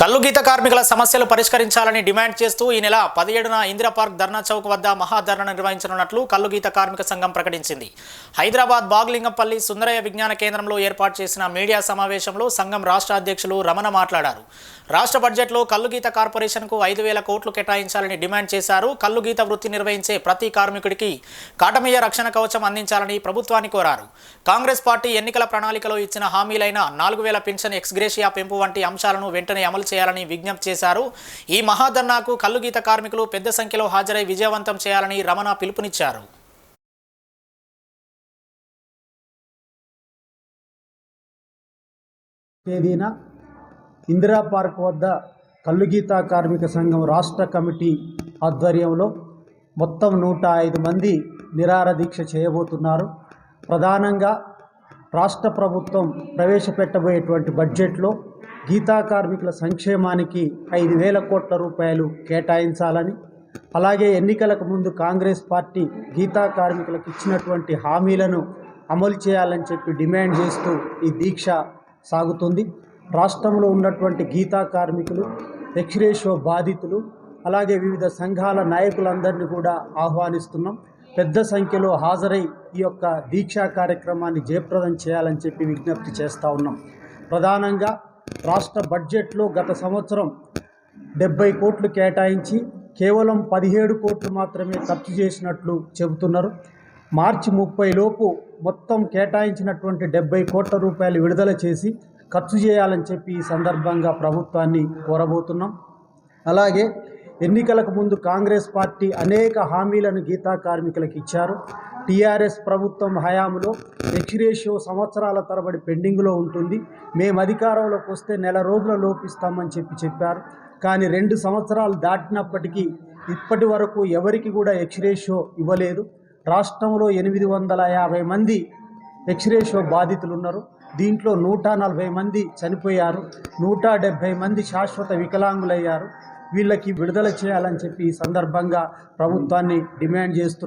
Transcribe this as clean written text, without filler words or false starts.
కల్లు గీత కార్మికుల సమస్యలు పరిష్కరించాలని డిమాండ్ చేస్తూ ఈ నెల 17న ఇందిరా పార్క్ ధర్నా చౌక్ వద్ద మహాధర్నా నిర్వహించనున్నట్లు కల్లు గీత కార్మిక సంఘం ప్రకటించింది. హైదరాబాద్ బాగ్లింగంపల్లి సుందరయ్య విజ్ఞాన కేంద్రంలో ఏర్పాటు చేసిన మీడియా సమావేశంలో సంఘం రాష్ట్ర అధ్యక్షులు రమణ మాట్లాడారు. రాష్ట్ర బడ్జెట్లో కల్లు గీత కార్పొరేషన్కు 5,000 కోట్లు కేటాయించాలని డిమాండ్ చేశారు. కల్లు గీత వృత్తి నిర్వహించే ప్రతి కార్మికుడికి కాటమయ్య రక్షణ కవచం అందించాలని ప్రభుత్వాన్ని కోరారు. కాంగ్రెస్ పార్టీ ఎన్నికల ప్రణాళికలో ఇచ్చిన హామీలైన 4,000 పెన్షన్ ఎక్స్గ్రేషియా పెంపు వంటి అంశాలను వెంటనే అమలు చేయాలని విజ్ఞప్తి చేశారు. ఈ మహాధర్నాకు కల్లు గీత కార్మికులు పెద్ద సంఖ్యలో హాజరై విజయవంతం చేయాలని రమణ పిలుపునిచ్చారు. తేదీన ఇందిరా పార్క్ వద్ద కల్లు గీత కార్మిక సంఘం రాష్ట్ర కమిటీ ఆధ్వర్యంలో మొత్తం 105 మంది నిరాహార దీక్ష చేయబోతున్నారు. ప్రధానంగా రాష్ట్ర ప్రభుత్వం ప్రవేశపెట్టబోయేటువంటి బడ్జెట్లో గీతా కార్మికుల సంక్షేమానికి 5,000 కోట్ల రూపాయలు కేటాయించాలని, అలాగే ఎన్నికలకు ముందు కాంగ్రెస్ పార్టీ గీతా కార్మికులకు ఇచ్చినటువంటి హామీలను అమలు చేయాలని చెప్పి డిమాండ్ చేస్తూ ఈ దీక్ష సాగుతుంది. రాష్ట్రంలో ఉన్నటువంటి గీతా కార్మికులు, ఎక్స్గ్రేషియో బాధితులు, అలాగే వివిధ సంఘాల నాయకులందరినీ కూడా ఆహ్వానిస్తున్నాం. పెద్ద సంఖ్యలో హాజరై ఈ యొక్క దీక్షా కార్యక్రమాన్ని జయప్రదం చేయాలని చెప్పి విజ్ఞప్తి చేస్తూ ఉన్నాం. ప్రధానంగా రాష్ట్ర బడ్జెట్లో గత సంవత్సరం 70 కోట్లు కేటాయించి కేవలం 17 కోట్లు మాత్రమే ఖర్చు చేసినట్లు చెబుతున్నారు. మార్చి 30 లోపు మొత్తం కేటాయించినటువంటి 70 కోట్ల రూపాయలు విడుదల చేసి ఖర్చు చేయాలని చెప్పి ఈ సందర్భంగా ప్రభుత్వాన్ని కోరబోతున్నాం. అలాగే ఎన్నికలకు ముందు కాంగ్రెస్ పార్టీ అనేక హామీలను గీతా కార్మికులకు ఇచ్చారు. టీఆర్ఎస్ ప్రభుత్వం హయాంలో ఎక్స్గ్రేషియో సంవత్సరాల తరబడి పెండింగ్లో ఉంటుంది, మేము అధికారంలోకి వస్తే నెల రోజుల లోపిస్తామని చెప్పారు. కానీ 2 సంవత్సరాలు దాటినప్పటికీ ఇప్పటి వరకు ఎవరికి కూడా ఎక్స్గ్రేషియో ఇవ్వలేదు. రాష్ట్రంలో 850 మంది ఎక్స్గ్రేషియో బాధితులు ఉన్నారు. దీంట్లో 140 మంది చనిపోయారు, 170 మంది శాశ్వత వికలాంగులయ్యారు. వీళ్ళకి విడుదల చేయాలని చెప్పి ఈ సందర్భంగా ప్రభుత్వాన్ని డిమాండ్ చేస్తున్నారు.